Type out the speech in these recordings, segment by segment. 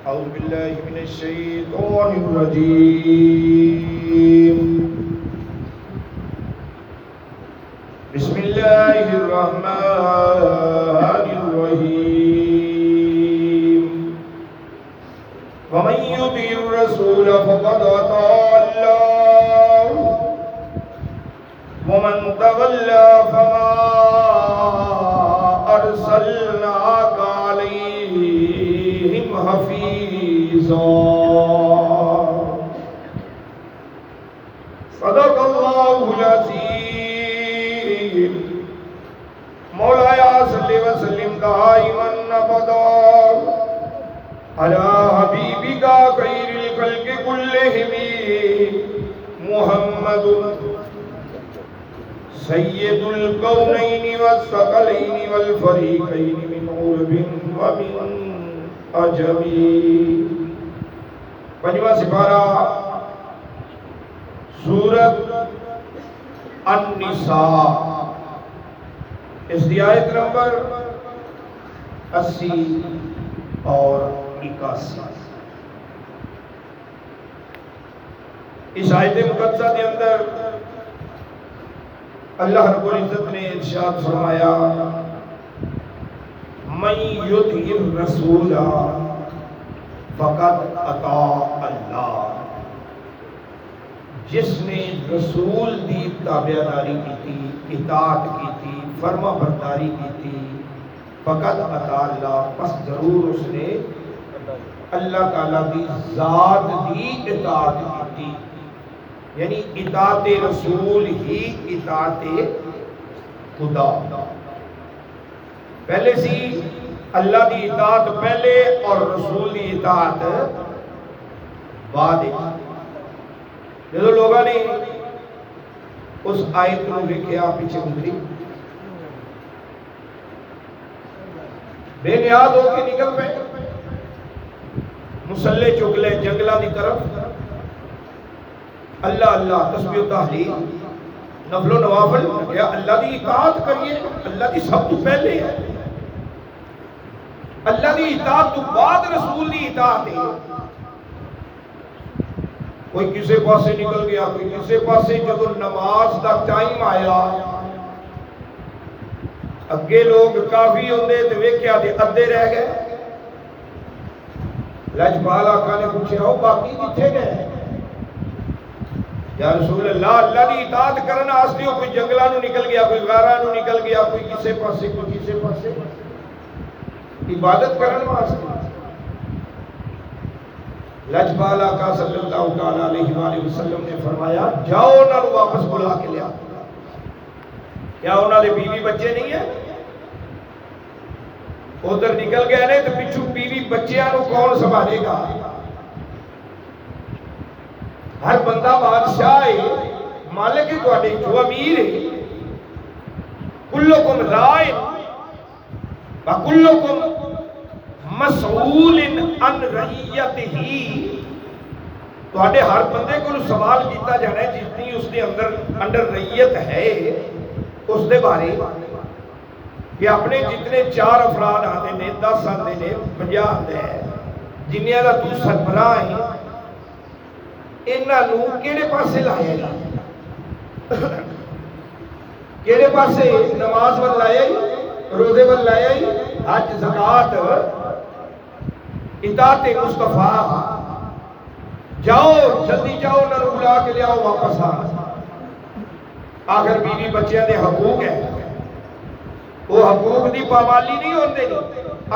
أعوذ بالله من الشيطان الرجيم بسم الله الرحمن الرحيم ومن يطع الرسول فقد أطاع الله ومن تولى فما أرسلناك عليهم حفيظا صدق الله العظيم مولاي صل وسلم دائما ابدا على حبيبك خير الخلق كلهم محمد سید الکونین والثقلین والفریقین من عرب ومن عجم. پنجواں سپارہ سورۃ النساء، اس کی آیت نمبر 80 اور 81. اس آیت مقدسہ کے اندر اللہ رب العزت نے ارشاد فرمایا من یطع الرسول فقد اطاع اللہ، جس نے رسول دی تابعداری کی تھی، اطاعت کی تھی، فرما برداری کی تھی، فقد اطاع اللہ، پس ضرور اس نے اللہ تعالیٰ کی ذات دی اطاعت کی تھی. یعنی اطاعت رسول ہی اطاعت خدا. پہلے سی اللہ دی اطاعت پہلے اور رسول دی اطاعت بعد. جب لوگوں نے اس آیت کو لکھیا پیچھے گزری، بے نیاز ہو کے نکل پے مسلح چک لے جنگلہ دی طرف، اللہ اللہ تسبیح و تحلیل نفل و نوافل کیا، اللہ دی اطاعت کریے. اللہ دی سب تو پہلے ہے، اللہ دی اطاعت تو بعد رسول دی اطاعت ہے. کوئی کسے پاسے نکل گیا، کوئی کسے پاسے. جب نماز دا ٹائم آیا، اگے لوگ کافی ہوندے تے ویکھیا تے ادھے رہ گئے. لجپال آقا نے پوچھا او باقی کتھے گئے؟ یا رسول اللہ، اللہ دی اطاعت کرنا آستے ہو، کوئی جنگلہ نو نکل گیا، کوئی غارہ نو نکل گیا، کوئی کسے پاسے کوئی کسے پاسے، عبادت کرنا آستے. لجپال آقا صلی اللہ علیہ وآلہ وسلم نے فرمایا جاؤ انہاں نو واپس بلا کے لیا. کیا انہاں دے بیوی بچے نہیں ہیں؟ ادھر نکل گئے نے تو پچھو بیوی بچیاں نو کون سنبھالے گا؟ ہر بندہ بادشاہ ہے، مالک ہے، تواڈے جو امیر ہے. کلکم رائن وکلکم مسئول عن رعیتہ. تواڈے ہر بندے کو سوال کیتا جانا ہے جتنی اس نے اندر رعیت ہے اس دے بارے، کہ اپنے جتنے 4 افراد آتے نے، 10 آتے نے، 50 آتے ہیں، جنہاں دا تو سربراہ ہے، انہاں نو کیڑے پاسے لائے گا؟ کیڑے پاسے؟ نماز ول لائے، روزے ول لائے، حج زکات اطاعت مصطفیٰ. جاؤ جلدی جاؤ، انہاں نو بلا کے لیاؤ واپس آ. آخر بیوی بچیاں دے حقوق ہیں، وہ حقوق دی پامالی نہیں ہوندے.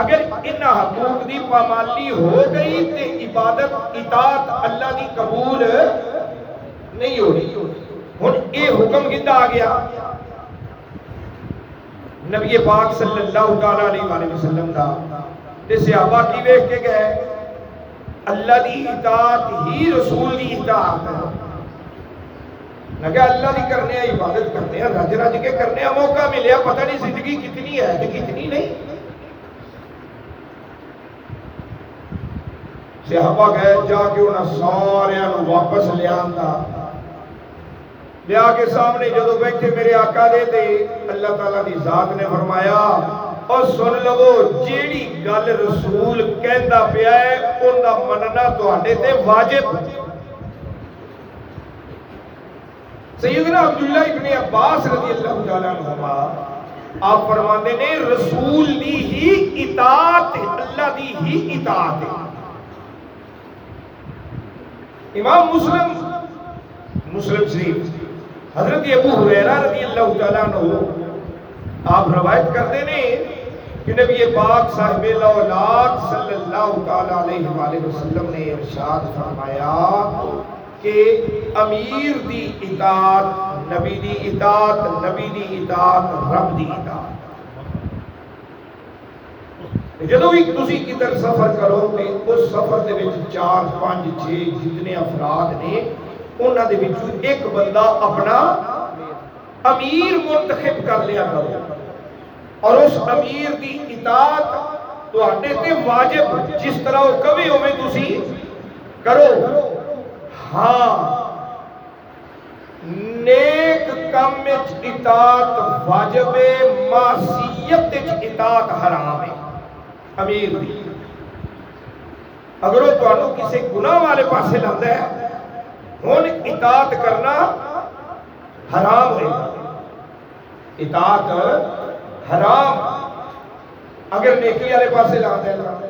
اگر ان حقوق دی پامالی ہو گئی تے عبادت اطاعت اللہ دی قبول نہیں ہو رہی. ہن اے حکم کیتا آ گیا نبی پاک صلی اللہ علیہ وآلہ وسلم دا، تے صحابہ کی ویکھ کے گئے اللہ دی اطاعت ہی رسول دی اطاعت ہے. لگا اللہ دی کرنے ہیں، عبادت کرنے ہیں، رج رج کے کرنے ہیں، موقع ملیا پتہ نہیں زندگی کتنی ہے تے کتنی نہیں. صحابہ گئے جا کے انہاں سارے واپس لیا کے سامنے جدو بیٹھے میرے آقا دے اللہ تعالیٰ دی ذات نے فرمایا اور سن لو جیڑی گل رسول کہندا پیا ہے انہاں مننا تواڈے تے واجب۔ سیدنا عبداللہ ابن عباس رضی اللہ تعالیٰ عنہما آپ فرماتے نے رسول دی ہی اطاعت ہے، اللہ دی ہی اطاعت ہے۔ امام مسلم شریف حضرت ابو ہریرہ رضی اللہ تعالیٰ عنہ آپ روایت کرتے ہیں کہ نبی پاک صاحب الاولاد صلی اللہ تعالیٰ علیہ وآلہ وسلم نے ارشاد فرمایا کہ امیر دی اطاعت نبی دی اطاعت، نبی دی اطاعت رب دی اطاعت۔ جدو بھی تسی کدھر سفر کرو تے اس سفر دے وچ 4 5 6 جتنے افراد نے انہاں دے وچوں ایک بندہ اپنا امیر منتخب کر لیا کرو اور اس امیر دی اطاعت تواڈے تے واجب جس طرح وہ کہے اوویں تسی کرو۔ ہاں نیک کام وچ اطاعت واجب ہے، معصیت وچ اطاعت حرام ہے۔ امیر دی اگر وہ تانوں کسی گناہ والے پاسے لاندا ہے ہن اطاعت کرنا حرام ہے، اطاعت حرام۔ اگر نیکی والے پاسے لاندا ہے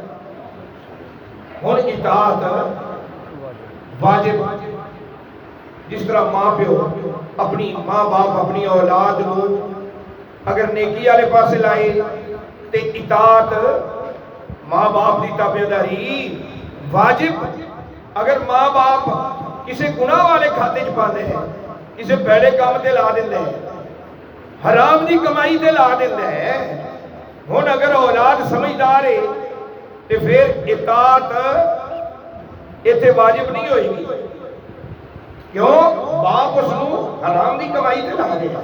ہن اطاعت واجب۔ جس طرح ماں پیو اپنی ماں باپ اپنی اولاد کو اگر نیکی والے پاسے لائے تے اطاعت ماں باپ دی تابعداری واجب۔ اگر ماں باپ کسی گناہ والے کھاتے چ پاندے ہیں، کسی پیڑے کام تے لا دیندے ہیں، حرام دی کمائی تے لا دیندے ہیں، ہن اگر اولاد سمجھدار ہے تے پھر اطاعت ایتھے واجب نہیں ہوئی گی، کیوں؟ باپ اس کو حرام دی کمائی تے لا دے گا۔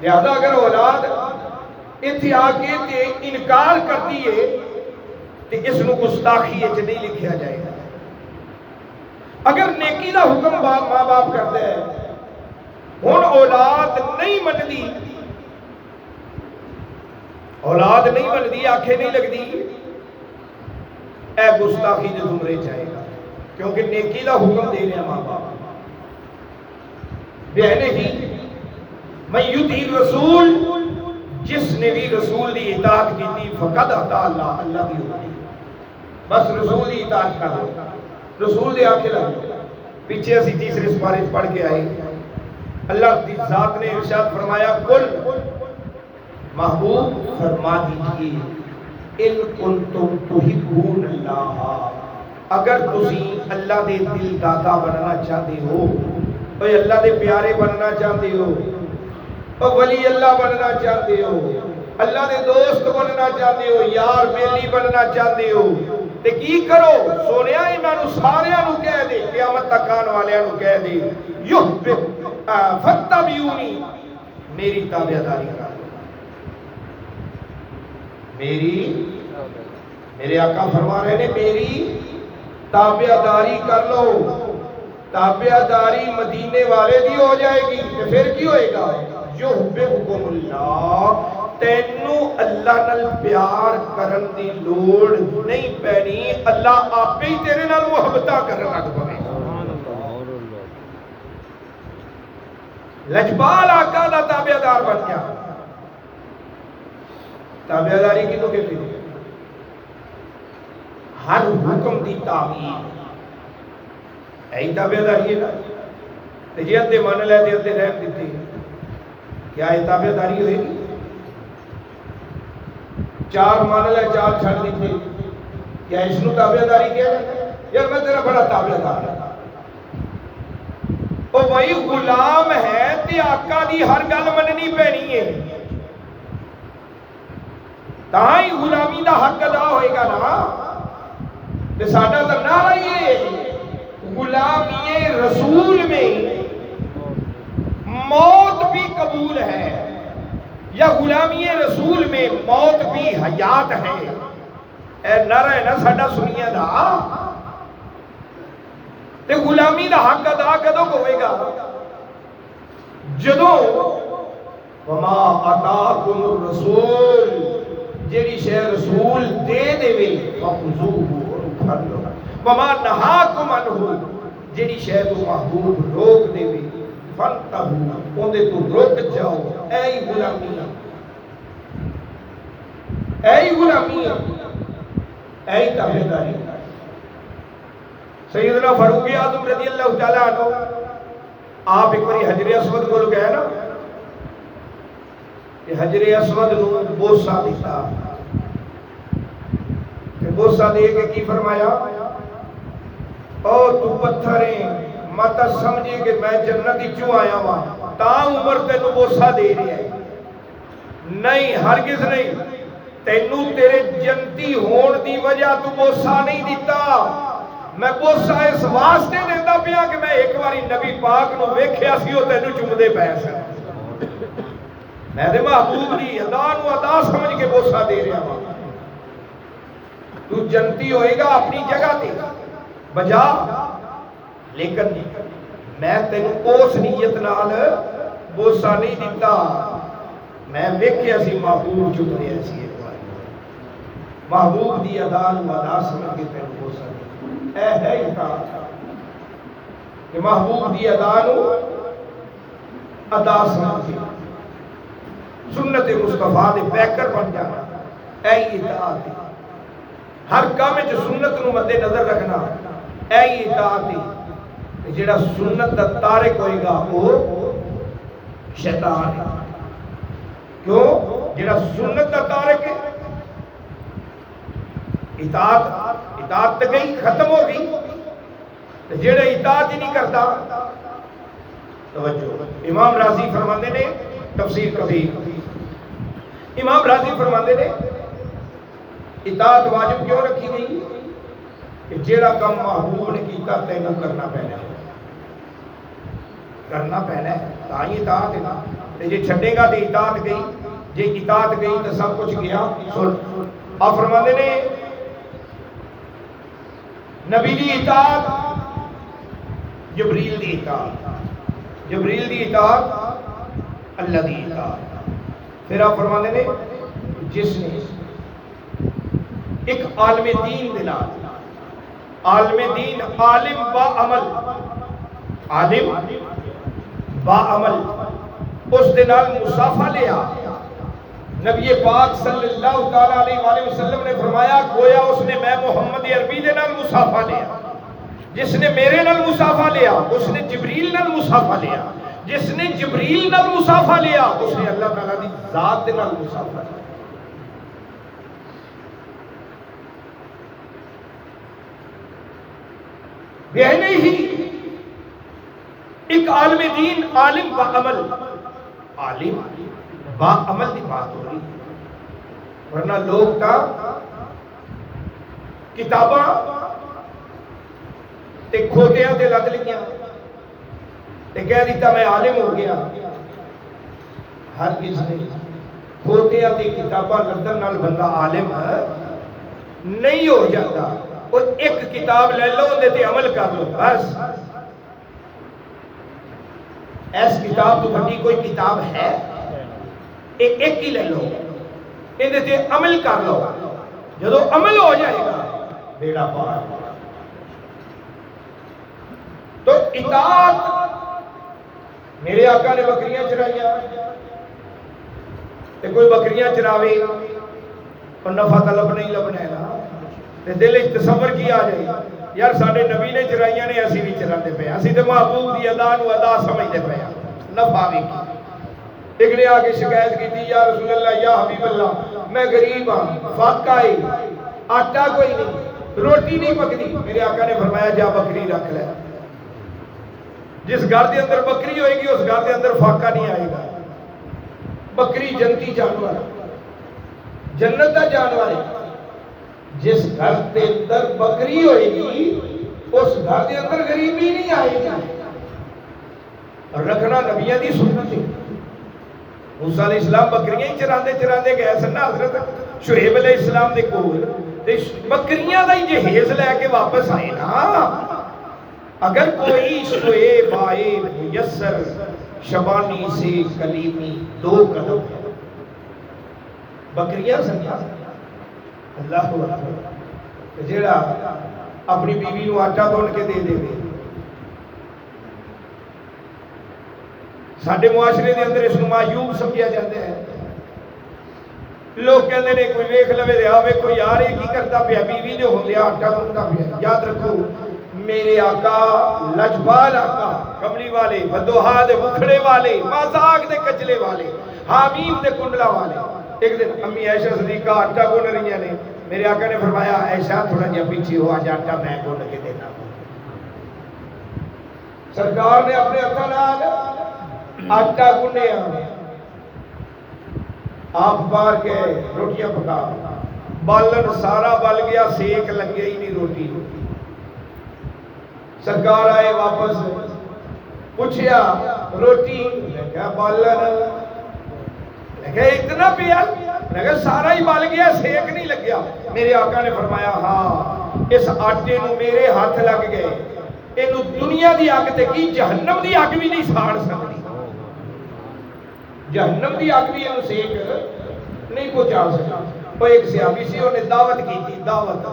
لہذا اگر اولاد ایتھے آ کے تے انکار کرتی ہے تے اس نو گستاخی وچ نہیں لکھیا جائے گا۔ اگر نیکی دا حکم ماں باپ کرتے ہیں ہن اولاد نہیں منتی، اولاد نہیں منتی، آنکھیں نہیں لگتی، اے گستاخی دے زمرے جائے گا، کیونکہ نیکی دا حکم دے رہے ہیں ماں باپ۔ بہنے ہی من یطیع الرسول، جس نے بھی رسول دی اطاعت کی تھی فقد اطاع اللہ، اللہ کی ہوتی بس رسول دی اطاعت کر لو، رسول دے آکے لگو۔ پیچھے اسی تیسرے سپارے پڑھ کے آئے، اللہ کی ذات نے ارشاد فرمایا قل محبوب فرما دیجئے ان کنتم تحبون اللہ، اگر تسی اللہ دے دل دادا بننا چاہتے ہو، اوے اللہ دے پیارے بننا چاہتے ہو، او ولی اللہ بننا چاہتے ہو، اللہ دے دوست بننا چاہتے ہو، یار بیلی بننا چاہتے ہو، تے کی کرو؟ سونیا ایمانو ساریاں نو کہہ دے، قیامت تک آن والیاں نو کہہ دے فتبعونی، میری تابعداری کر لو۔ میرے آقا فرما رہے نے میری تابعداری کر لو۔ تابعداری مدینے والے دی ہو جائے گی تو پھر کی ہوئے گا؟ یحببکم اللہ، تینوں اللہ نال پیار کرن دی لوڑ نہیں پینی، اللہ آپ ہی تیرے نال محبتہ کرن لگ پوے۔ لجپال آقا دا تابعدار بن گیا۔ تابعداری کی تو کہتے ہیں ہر حکم دی تعمیر، ایہی تابعداری ہے نا۔ جی ادھے مان لے تے ادھے رہ دیتے، کیا یہ تابعداری ہوئے گی؟ 4 مان لے 4 چھڑ دیتے، کیا اس نو تابعداری کیا جائے؟ یار میں تیرا بڑا تابعدار ہے، او وہی غلام ہے تے آقا دی ہر گل مننی پینی ہے، تاں ہی غلامی دا حق ادا ہوئے گا نا۔ تے ساڈا تو نعرہ یہ غلامی رسول میں موت بھی قبول ہے، یا غلامی رسول میں موت بھی حیات ہے، اے نعرہ ہے نا ساڈا سنیاں دا۔ تے غلامی دا حق ادا کدوں ہوئے گا؟ جدوں وما آتاکم الرسول جیڑی شے رسول دے دے فخذوہ پھڑ لو، وما نہاکم عنہ جیڑی شے تو محبوب روک دے فانتہوا اون دے تو رک جاؤ۔ اے غلامی، اے غلامی، اے تابعداری۔ سیدنا فاروق اعظم رضی اللہ تعالیٰ عنہ آپ ایک باری حجر اسود کو گئے نا، کہ حجر اسود نو بوسا دیتا، کہ بوسا دے کے کی فرمایا، او تو پتھریں مت سمجھے کہ میں جنت کیوں آیا ہوں، تا عمر تینو بوسا دے رہی ہے، نہیں ہرگز نہیں، تینو تیرے جنتی ہون دی وجہ تو بوسا نہیں دیتا، میں بوسا اس واسطے دیتا پیا کہ میں ایک باری نبی پاک نو ویکھیا سی او تینو چومدے پے سن، میں دے محبوب دی ادا نو ادا سمجھ کے بوسا دے رہا ہوں۔ تو جنتی ہوئے گا اپنی جگہ تے بجا، لیکن میں تینو اس نیت نال بوسا نہیں دیتا، میں ویکھیا سی محبوب چم رہا سی، ایک بار محبوب دی ادا نو ادا سمجھ کے تینو بوسا دے۔ اے ہے اطاعت کہ محبوب دی ادا نو ادا سمجھ کے سنت مصطفیٰ دے پیکر بن جانا، اے اطاعت ہر کام وچ سنت نو مد نظر رکھنا، اے اطاعت جڑا سنت دا تارک ہوئے گا وہ شیطان ہے۔ کیوں؟ جڑا سنت دا تارک ہے، اطاعت تے گئی ختم ہو گئی، جڑا اطاعت ہی نہیں کرتا۔ توجہ، امام راضی فرماندے نے تفسیر کبیر، امام راضی فرماندے نے اطاعت واجب کیوں رکھی گئی کہ جیڑا کم محبوب نے کیتا تینوں کرنا پینا ہے، کرنا پینا ہے، تاہی اطاعت ہے نا۔ جے چھڈے گا تے اطاعت گئی، جے اطاعت گئی تو سب کچھ گیا۔ سن آپ فرماندے نے نبی دی اطاعت، جبریل دی اطاعت، جبریل دی اطاعت، اللہ دی اطاعت۔ پھر آپ فرماندے نے جس نے ایک عالم دین دلا، عالم دین، عالم با عمل، عالم با عمل، اس دنال مصافہ لیا، نبی پاک صلی اللہ تعالیٰ علیہ وآلہ وسلم نے فرمایا گویا اس نے میں محمد عربی دے نال مصافہ لیا، جس نے میرے نال مصافہ لیا اس نے جبریل نال مصافہ لیا، جس نے جبریل نال مصافہ لیا اس نے اللہ تعالیٰ دی ذات دے نال مصافہ لیا۔ بہنے ہی ایک عالم دین، عالم با عمل، عالم با عمل دی بات ہو رہی، ورنہ لوگ تا کتاباں تے کھوتیاں تے لگ لگیاں تے کہہ دیتا میں عالم ہو گیا۔ ہر کس نے کھوتیاں تے کتاباں لگن نال بندہ عالم نہیں ہو جاتا۔ اور ایک کتاب لے لو دے تے عمل کر لو بس، ایس کتاب تو بڑی کوئی کتاب ہے؟ ایک ہی لے لو، ان تے عمل کر لو، جدو عمل ہو جائے گا بیڑا پار۔ تو اطاعت، میرے آقا نے بکریاں چرائیاں، تے کوئی بکریاں چراوے اور نفع طلب نہیں لبنا ہے نا، تے دل اچ تصور کی آ جائے یار ساڈے نبی نے چرائیاں نے اسی بھی چراندے پے، اسی تے محبوب دی ادا نو ادا سمجھدے پے، نفع بھی کی۔ ایک نے آ کے شکایت کی تھی یا رسول اللہ یا حبیب اللہ میں غریب ہاں، فاقہ ہے، آٹا کوئی نہیں، روٹی نہیں پکدی۔ میرے آقا نے فرمایا جا بکری رکھ لے، جس گھر دے اندر بکری ہوئے گی اس گھر دے اندر فاقہ نہیں آئے گا۔ بکری جنتی جانور، جنت دا جانور ہے، جس گھر دے اندر بکری ہوئے گی اس گھر دے اندر غریبی نہیں آئے گی۔ رکھنا نبیہ دی سنت ہے۔ موسیٰ علیہ السلام بکریاں ہی چراندے چراندے گئے سن نا حضرت شعیب علیہ السلام دے کول، تے بکریاں دا ہی جہیز لے کے واپس آئے نا، اگر کوئی سوئے بائے میسر شبانی سے کلیمی 2 قدم ہے. بکریاں سنگا اللہ اکبر جیڑا اپنی بیوی نو آٹا گن کے دے دے. ساڈے معاشرے دے اندر اس کو معیوب سمجھا جاتا ہے. لوگ کہتے ہیں کوئی ویکھ لوے دے آوے کوئی یار یہ کی کرتا پیا بیوی جو ہوندے آٹا گندا پیا. یاد رکھو میرے آقا لجپال آقا کملی والے بدوہا دے بکھڑے والے مازاق دے کچلے والے حامیم دے کنڈلا والے. ایک دن امی عائشہ صدیقہ آٹا گن رہی ہیں. میرے آقا نے فرمایا عائشہ تھوڑا جہا پیچھے ہو آج آٹا میں گن کے دینا. سرکار نے اپنے ہاتھوں نال آٹا گنیا آپ بار کے روٹیاں پکا بالن سارا بل گیا سیک لگیا ہی نہیں روٹی. سرکار آئے واپس پوچھیا روٹی کیا بالن کہ اتنا پیا کہ سارا ہی بل گیا سیک نہیں لگیا. میرے آقا نے فرمایا ہاں اس آٹے نو میرے ہاتھ لگ گئے اینو دنیا دی اگ تے کی جہنم دی اگ بھی نہیں ساڑ سکتی. جہنم دی اگ بھی اینو سیک نہیں پہنچا سکتی. وہ ایک صحابی سی انہیں دعوت کی تھی دعوت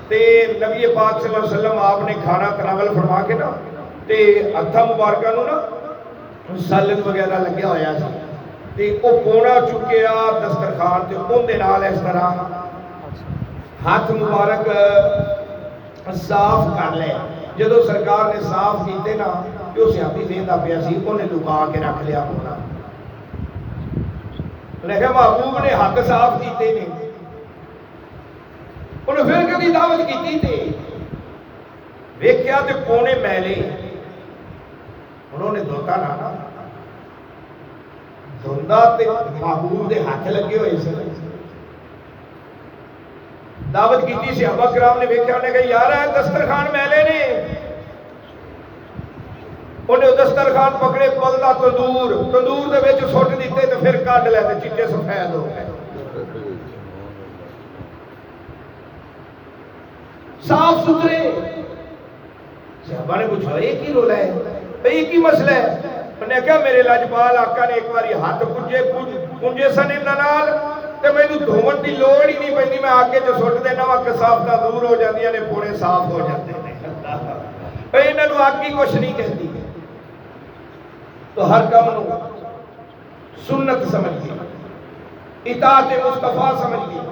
تے نبی پاک صلی اللہ علیہ وسلم آپ نے کھانا تناول فرما کے نا تے ہتھاں مبارکاں نو نا سالن وغیرہ لگیا ہویا سی تے او پونا چکیا دسترخوان تے اون دے نال اس طرح ہاتھ مبارک صاف کر لے. جدو سرکار نے صاف کیتے نا جو صحابی ویندا پیا سی انہیں لکا کے رکھ لیا ہونا. انہیں کہا محبوب نے ہاتھ صاف کیتے نے انہیں پھر کبھی دعوت کیتی تھے ویکھیا تے پونے میلے انہوں نے دھوتا نا دھوندا تے محبوب دے ہاتھ لگے ہوئے سے دعوت کیتی صحابہ کرام نے ویکھیا انہیں کہا یار ہے دسترخوان میلے نے انہیں دسترخوان پکڑے پلدا تندور دے وچ سٹ دیتے تے پھر کڈ لے تے چٹے سفید ہو گئے. صاف ستھرے. صحابہ نے پوچھا یہ کی رولا ہے بھئی یہ کی مسئلہ ہے. انہیں کہا میرے لاجپال آقا نے ایک باری ہاتھ پونجے سن انہاں نال تے مینوں دھون دی لوڑ ہی نہیں پیندی میں آگے جو سٹ دینا وا کثافتاں دور ہو جاندیاں نے پونے صاف ہو جاندے نے. بھئی انہاں نوں آگ کی کچھ نہیں کہندی. تو ہر کام نو سنت سمجھ گئی اطاعت مصطفیٰ سمجھ گئی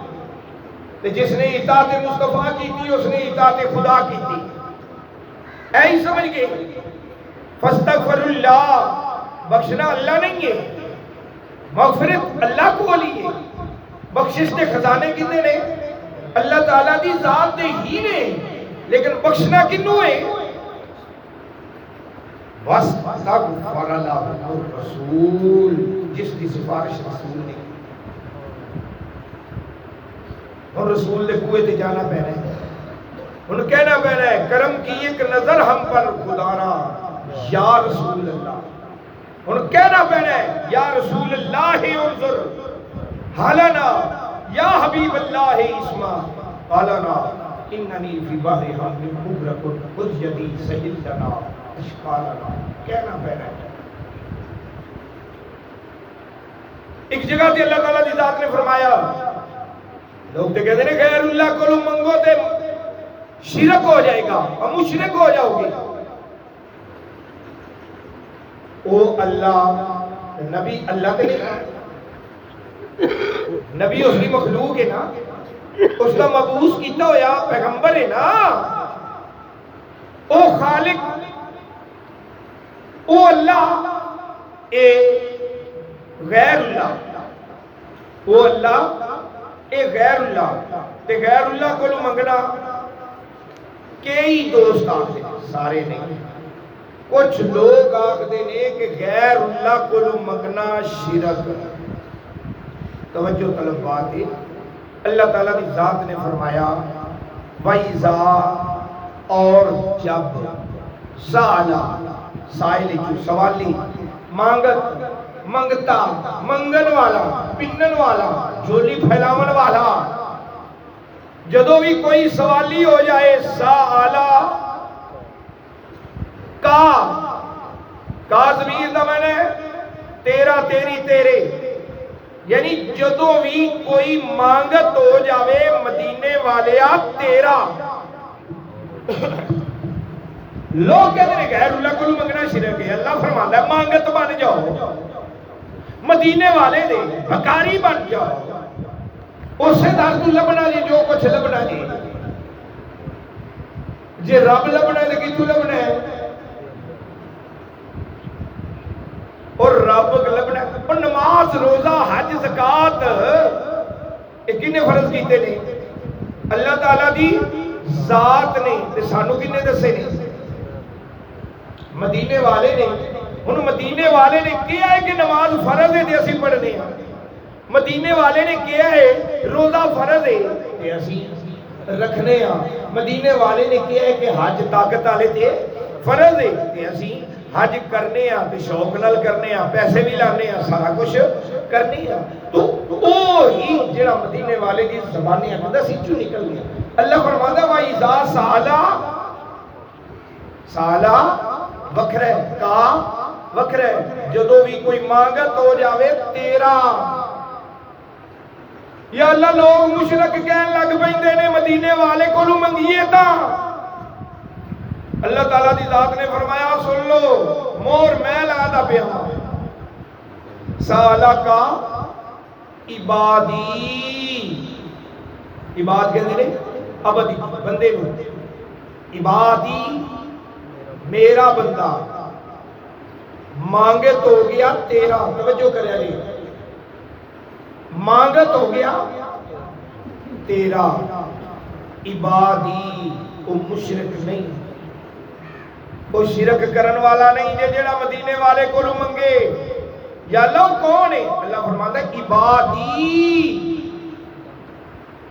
تے جس نے اطاعت مصطفیٰ کی تھی اس نے اطاعت خدا کی تھی. ایہی سمجھ گئے فاستغفر اللہ بخشنا اللہ نہیں ہے مغفرت اللہ کو علی ہے. بخشش دے خزانے کتنے نے اللہ تعالیٰ دی ذات دے ہی نے لیکن بخشنا کنوں ہے واستغفر اللہ رسول جس کی سفارش رسول نے اور رسول نے کوئے تے جانا پہنے انہوں کہنا پہنا ہے کرم کی ایک نظر ہم پر خدارا یا رسول اللہ. انہوں کہنا پہنا ہے یا رسول اللہ انظر حالنا یا حبیب اللہ اسما قالنا اننی فی بحر حام مغرق خذ یدی سہل لنا اشکالنا. کہنا پہنا ہے. ایک جگہ تے اللہ تعالیٰ دی ذات نے فرمایا لوگ تے کہتے ہیں غیر اللہ کو منگو تے شرک ہو جائے گا اور مشرک ہو جاؤ گے. او اللہ نبی اللہ تے نہیں نبی اس کی مخلوق ہے نا اس کا مبعوث کیتا ہویا پیغمبر ہے نا. او خالق او اللہ اے غیر اللہ او اللہ اے غیر اللہ تے غیر اللہ کو منگنا کئی دوست آتے سارے نہیں کچھ لوگ آتے نے کہ غیر اللہ کو منگنا شرک. توجہ طلب بات ہے اللہ تعالیٰ کی ذات نے فرمایا وَإِذَا اور جب سَأَلَ سائل جو سوالی مانگت منگتا منگن والا پنن والا جھولی پھیلاون والا جدو بھی کوئی سوالی ہو جائے سَأَلَ کا ضمیر دا میں نے تیرا تیری تیرے، یعنی جدوں بھی کوئی مانگت ہو جاوے مدینے والیا تیرا، لوگ کہتے ہیں غیر اللہ کو منگنا شرک ہے، اللہ فرماتا ہے مانگت بن جاؤ مدینے والے دے بکاری بن جاؤ، اسے در تو لبنا جی جو کچھ لبنا جی رب لبنا ہے تو کتوں لبنا ہے، اور رب لبنا ہے اور نماز روزہ حج زکات یہ کنے فرض کیتے نے؟ اللہ تعالیٰ دی ذات نے، تے سانو کنے دسے نے؟ مدینے والے نے۔ ہن مدینے والے نے کیا ہے کہ نماز فرض ہے تے اسی پڑھنے ہیں، مدینے والے نے کیا ہے روزہ فرض ہے تے اسی رکھنے ہیں، مدینے والے نے کیا ہے کہ حج طاقت والے تے فرض ہے تے اسی حج کرنے ہیں تے شوق نال کرنے ہیں، پیسے بھی لانے ہیں، سارا کچھ کرنے ہیں۔ تو وہ ہی جڑا مدینے والے دی زبانیں اندر سچو نکل گیا۔ اللہ فرماتا ہے وَإِذَا سالا وکھرا ہے، کا وکھرا ہے، جدو بھی کوئی مانگت ہو جاوے تیرا، یا اللہ لوگ مشرک کہن لگ پیندے نے مدینے والے کو منگیے تا، اللہ تعالیٰ دی ذات نے فرمایا سن لو مور میں لگا دا پیا، سالا کا عبادی، عباد کہتے ہیں عبدی بندے میں، عبادی میرا بندہ، مانگت ہو گیا تیرا، توجہ کرے لے، مانگت ہو گیا تیرا، عبادی وہ مشرک نہیں، وہ شرک کرن والا نہیں جے جڑا مدینے والے کو منگے، یا اللہ کون ہے؟ اللہ فرماتا ہے عبادی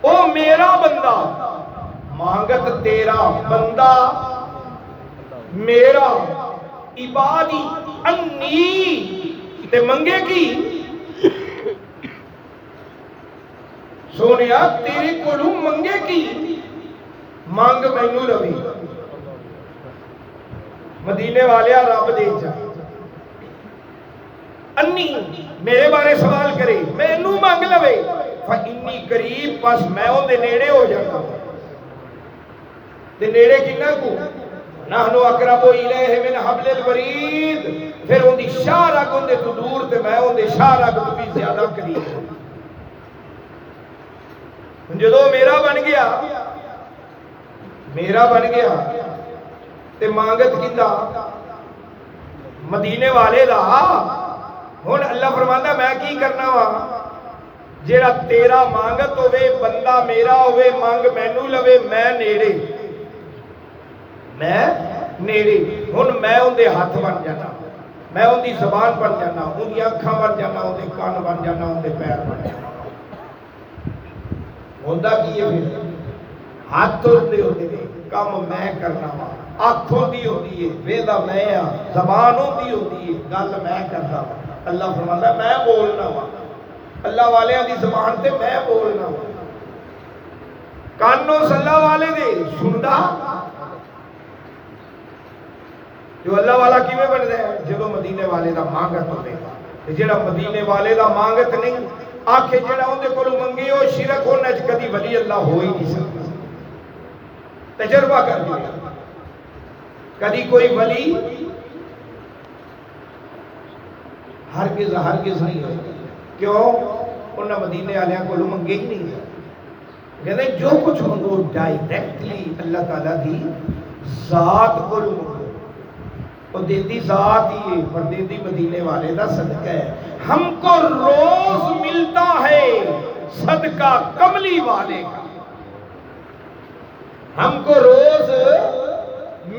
او میرا بندہ، مانگت تیرا بندہ میرا، عبادی انی تے منگے کی سونیا تیرے کو منگے کی، مانگ مینوں لوی، مدینے والیا رب دے جا، انی میرے بارے سوال کرے مینوں مانگ لوے، فانی قریب پس میں ان دے نیڑے ہو جاتا، تے نیڑے کنا کو نحنو اقرب الیہ من حبل الورید، پھر ان دی شاہ رگ ان دے تو دور تے میں ان دے شاہ رگ تو بھی زیادہ قریب ہوں، جدو میرا بن گیا تے مانگت کیندا مدینے والے دا، ہن اللہ فرماندا میں کی کرنا وا، جیڑا تیرا مانگت ہوئے بندہ میرا ہوئے مانگ مینوں لوے، میں نیڑے ہن میں ان دے ہاتھ بن جانا، میں ان دی زبان بن جانا، ان دی اکھاں بن جانا، ان دے کان بن جانا، ان دے پیر بن جانا، ہوندا کی ہے پھر ہاتھ ہوندے ہوندے نے کم میں کرنا وا، اکھ ہوندی ہوندی ہے ویدا میں آ، زبان ہوندی ہوندی ہے گل میں کردا وا، اللہ فرماتا میں بولنا وا، اللہ والیاں دی زبان تے میں بولنا وا، کانوں صلی والے دے سندا، جو اللہ والا کیویں بندا ہے جدوں مدینے والے دا مانگت ہوے، تے جڑا مدینے والے دا مانگت نہیں آکھے جڑا اون دے کولوں منگے او شرک ہونا چ کدی ولی اللہ ہو ہی نہیں سکتا، تجربہ کر لیا کدی کوئی ولی ہرگز نہیں ہوتا، کیوں؟ انہاں مدینے والےاں کولوں منگے ہی نہیں، کہندے جو کچھ منگو ڈائریکٹلی اللہ تعالیٰ دی ذات کولوں منگو، وہ دیتی ذات ہی ہے، پر دیتی مدینے والے دا صدقہ ہے، ہم کو روز ملتا ہے صدقہ کملی والے کا، ہم کو روز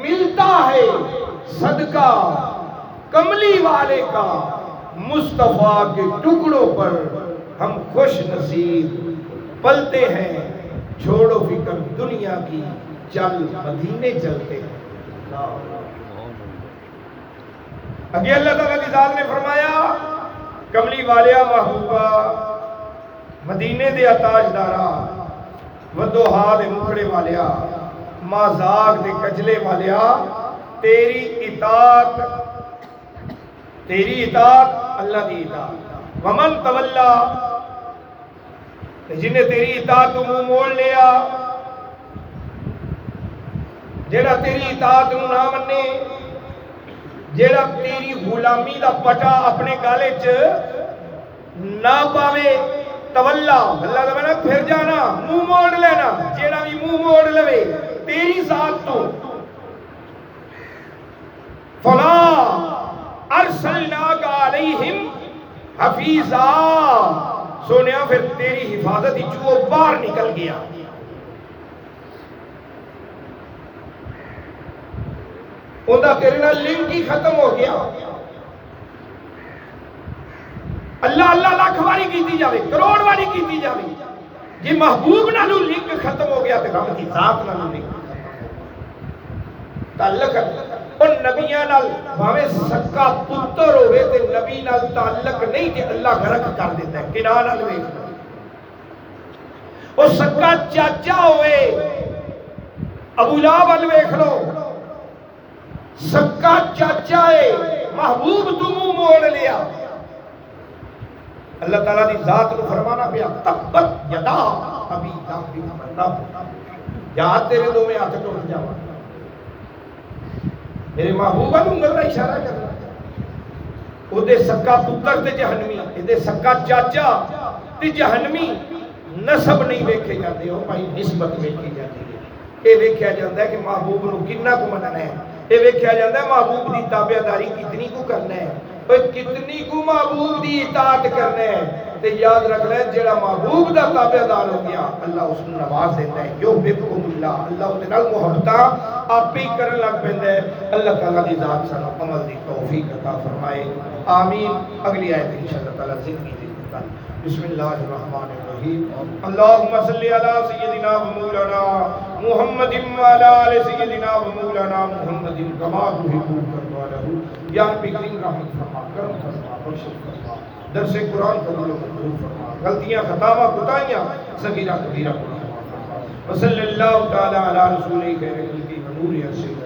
ملتا ہے صدقہ کملی والے کا، مصطفیٰ کے ٹکڑوں پر ہم خوش نصیب پلتے ہیں، چھوڑو فکر دنیا کی چل مدینے چلتے ہیں۔ اگے اللہ تعالیٰ کی ذات نے فرمایا کملی والیا محبوبہ مدینے دے تاجدارا، ودوہا دے مکھڑے والیا، مازاق دے کجلے والیا، تیری اطاعت اللہ دی اطاعت، ومن تولا جنہیں تیری اطاعت تو منہ موڑ لیا، جیڑا تیری اطاعت نو نہ منے، جیڑا تیری غلامی دا پٹا اپنے گالے چ نہ پاوے، تولا اللہ دا معنی پھر جانا، منہ موڑ لینا، جیڑا بھی منہ موڑ لوے تیری ذات تو، فلا ارسلناک علیہم حفیظا، سونیا پھر تیری حفاظت ہی جو باہر نکل گیا۔ اندھا تیرے نال لنک ہی ختم ہو گیا۔ اللہ اللہ لاکھ واری کیتی جاوے، کروڑ واری کیتی جاوے، جی محبوب نالو لنک ختم ہو گیا تو رب کی ذات نالو لنک تعلق اور نبیاں نال بھاوے سکا پتر ہوئے تے نبی نال تعلق نہیں تے اللہ غرق کر دیتا ہے۔ کناں نال ویکھ اور سکا چاچا ہوئے ابو لہب ول ویکھ لو، سکا چاچا ہے محبوب تو منہ موڑ لیا، اللہ تعالیٰ دی ذات نو فرمانا پیا تبت یدا ابی لہب، یا تیرے دو میں ہاتھ ٹوٹ جاواں، میرے محبوبہ نو انگل دا اشارہ کرنا، او دے سکا پتر تے جہنمی، اے دے سکا چاچا تے جہنمی، نسب نہیں ویکھے جاندے، او بھائی نسبت ویکھی جاندی ہے۔ اے ویکھیا جاندا ہے کہ محبوب نو کتنا کو مننا ہے، اے ویکھیا جاندا ہے محبوب دی تابعداری کتنی کو کرنا ہے، اور کتنی کو محبوب دی اطاعت کرنا ہے۔ تے یاد رکھ لے جڑا محبوب دا تابعدار ہو گیا اللہ اس کو نواز دیتا ہے، یحببکم اللہ، اللہ اس نال محبتاں آپ ہی کرن لگ پیندا ہے۔ اللہ تعالیٰ دی ذات سانو عمل دی توفیق عطا فرمائے، آمین۔ اگلی آیت انشاءاللہ تعالیٰ زندگی دی خطان، بسم اللہ الرحمن الرحیم، اللہم صلی علی سیدنا و مولانا محمد وعلی آل سیدنا و مولانا محمد کما تحب وترضى، یا رب کریم رحمت فرما، کرم فرما، بخشش فرما، درس قرآن قبول و منظور فرما، غلطیاں خطاواں کوتاہیاں صغیرہ کبیرہ فرما، وصلی اللہ تعالی علی رسول خیر خلق ونور ارشد